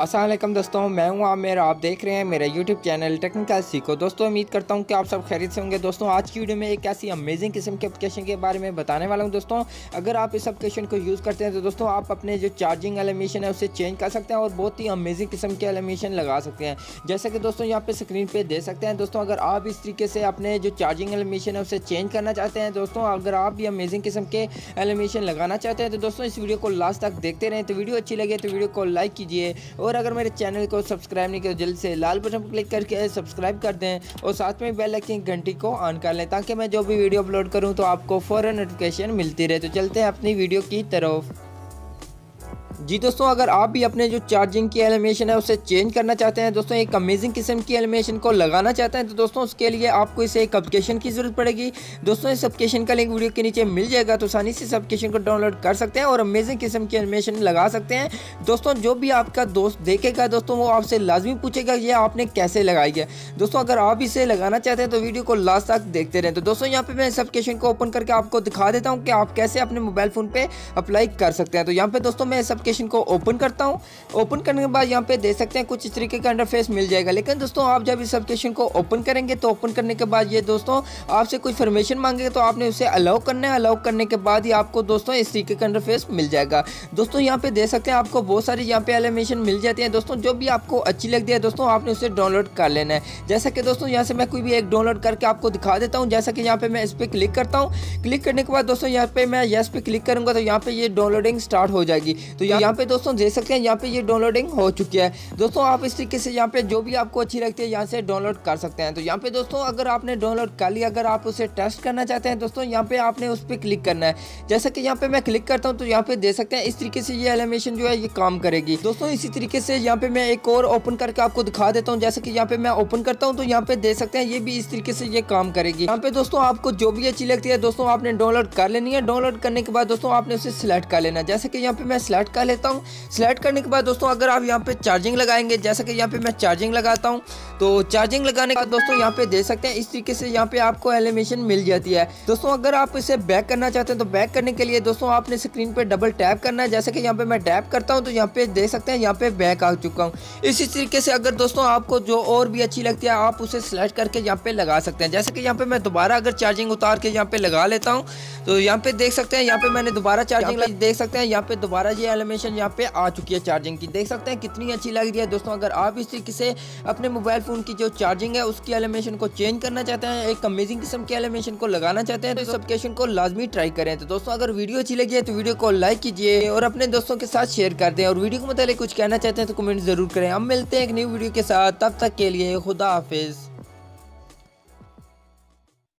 अस्सलाम दोस्तों, मैं हूं आमिर। आप देख रहे हैं मेरा यूट्यूब चैनल टेक्निकल सीखो। दोस्तों उम्मीद करता हूं कि आप सब खैरियत से होंगे। दोस्तों आज की वीडियो में एक ऐसी अमेजिंग किस्म के एप्लीकेशन के बारे में बताने वाला हूं। दोस्तों अगर आप इस एप्लीकेशन को यूज़ करते हैं तो दोस्तों आप अपने जो चार्जिंग एलिमेशन है उसे चेंज कर सकते हैं और बहुत ही अमेजिंग किस्म के एलिमेशन लगा सकते हैं। जैसे कि दोस्तों यहाँ पे स्क्रीन पे दे सकते हैं। दोस्तों अगर आप इस तरीके से अपने जो चार्जिंग एलिमेशन है उसे चेंज करना चाहते हैं, दोस्तों अगर आप भी अमेजिंग किस्म के एलिमेशन लगाना चाहते हैं तो दोस्तों इस वीडियो को लास्ट तक देखते रहें। तो वीडियो अच्छी लगे तो वीडियो को लाइक कीजिए और अगर मेरे चैनल को सब्सक्राइब नहीं किया तो जल्द से लाल बटन पर क्लिक करके सब्सक्राइब कर दें और साथ में बेल आइकन घंटी को ऑन कर लें ताकि मैं जो भी वीडियो अपलोड करूं तो आपको फ़ौरन नोटिफिकेशन मिलती रहे। तो चलते हैं अपनी वीडियो की तरफ। जी दोस्तों अगर आप भी अपने जो चार्जिंग की एलिमेशन है उसे चेंज करना चाहते हैं, दोस्तों एक अमेजिंग किस्म की एलिमेशन को लगाना चाहते हैं तो दोस्तों उसके लिए आपको इसे एक एप्लीकेशन की ज़रूरत पड़ेगी। दोस्तों इस एप्लीकेशन का लिंक वीडियो के नीचे मिल जाएगा, तो आसानी से इस एप्लीकेशन को डाउनलोड कर सकते हैं और अमेजिंग किस्म की एलिमेशन लगा सकते हैं। दोस्तों जो भी आपका दोस्त देखेगा दोस्तों वो आपसे लाजमी पूछेगा ये आपने कैसे लगाई है। दोस्तों अगर आप इसे लगाना चाहते हैं तो वीडियो को लास्ट तक देखते रहें। तो दोस्तों यहाँ पे मैं इस एप्लीकेशन को ओपन करके आपको दिखा देता हूँ कि आप कैसे अपने मोबाइल फ़ोन पे अप्लाई कर सकते हैं। तो यहाँ पे दोस्तों मैं इस एप्लीकेशन को ओपन करता हूं। ओपन करने के बाद यहाँ पे दे सकते हैं कुछ इस तरीके का इंटरफेस मिल जाएगा। लेकिन दोस्तों आप जब इस एप्लीकेशन को ओपन करेंगे तो ओपन करने के बाद ये दोस्तों आपसे कुछ इन्फॉर्मेशन मांगेगा तो आपने उसे अलाउ करना है। अलाउ करने के बाद ही आपको दोस्तों इस तरीके का इंटरफेस मिल जाएगा। दोस्तों यहाँ पे दे सकते हैं आपको बहुत सारी यहाँ पे एलिमेशन मिल जाती है। दोस्तों जो भी आपको अच्छी लगती है दोस्तों आपने उसे डाउनलोड कर लेना है। जैसा कि दोस्तों यहाँ से मैं कोई भी एक डाउनलोड करके आपको दिखा देता हूँ। जैसा कि यहाँ पे मैं इस पर क्लिक करता हूँ। क्लिक करने के बाद दोस्तों यहाँ पे मैं यस पे क्लिक करूँगा तो यहाँ पे ये डाउनलोडिंग स्टार्ट हो जाएगी। तो यहाँ पे दोस्तों देख सकते हैं यहाँ पे ये डाउनलोडिंग हो चुकी है। दोस्तों आप इस तरीके से यहाँ पे जो भी आपको अच्छी लगती है यहाँ से डाउनलोड कर सकते हैं। तो यहाँ पे दोस्तों अगर आपने डाउनलोड कर लिया, अगर आप उसे टेस्ट करना चाहते हैं दोस्तों यहाँ पे आपने उस पर क्लिक करना है। जैसा कि यहाँ पे मैं क्लिक करता हूँ तो यहाँ पे दे सकते हैं इस तरीके से ये एलिमेशन जो है ये काम करेगी। दोस्तों इसी तरीके से यहाँ पे मैं एक और ओपन करके आपको दिखा देता हूँ। जैसे कि यहाँ पे मैं ओपन करता हूँ तो यहाँ पे दे सकते हैं ये भी इस तरीके से ये काम करेगी। यहाँ पे दोस्तों आपको जो भी अच्छी लगती है दोस्तों आपने डाउनलोड कर लेनी है। डाउनलोड करने के बाद दोस्तों आपने उसे सिलेक्ट कर लेना है। जैसे कि यहाँ पे मैं सिलेक्ट कर लेता हूँ। सिलेक्ट करने के बाद दोस्तों अगर आप यहाँ पे चार्जिंग लगाएंगे, जैसा कि यहाँ पे मैं चार्जिंग लगाता हूँ तो चार्जिंग लगाने के बाद दोस्तों यहाँ पे दे सकते हैं इस तरीके से यहाँ पे आपको एलिमेशन मिल जाती है। दोस्तों अगर आप इसे बैक करना चाहते हैं तो बैक करने के लिए दोस्तों आपने स्क्रीन पे डबल टैप करना है। जैसे कि यहाँ पे मैं टैप करता हूँ तो यहाँ पे देख सकते हैं यहाँ पे बैक आ चुका हूँ। इसी तरीके से अगर दोस्तों आपको जो और भी अच्छी लगती है आप उसे सिलेक्ट करके यहाँ पे लगा सकते हैं। जैसे कि यहाँ पे मैं दोबारा अगर चार्जिंग उतार के यहाँ पे लगा लेता हूँ तो यहाँ पे देख सकते हैं यहाँ पे मैंने दोबारा चार्जिंग देख सकते हैं यहाँ पे दोबारा ये एलिमेशन यहाँ पे आ चुकी है चार्जिंग की। देख सकते हैं कितनी अच्छी लग रही है। दोस्तों अगर आप इस तरीके से अपने मोबाइल फ़ोन की जो चार्जिंग है उसकी एलिमेशन को चेंज करना चाहते हैं, एक अमेजिंग किस्म के एलिमेशन को लगाना चाहते हैं तो इस एप्लीकेशन को लाजमी ट्राई करें। तो दोस्तों अगर वीडियो अच्छी लगी है तो वीडियो को लाइक कीजिए और अपने दोस्तों के साथ शेयर कर दें और वीडियो को मतलब कुछ कहना चाहते हैं तो कमेंट जरूर करें। हम मिलते हैं एक न्यू वीडियो के साथ, तब तक के लिए खुदा हाफिज़।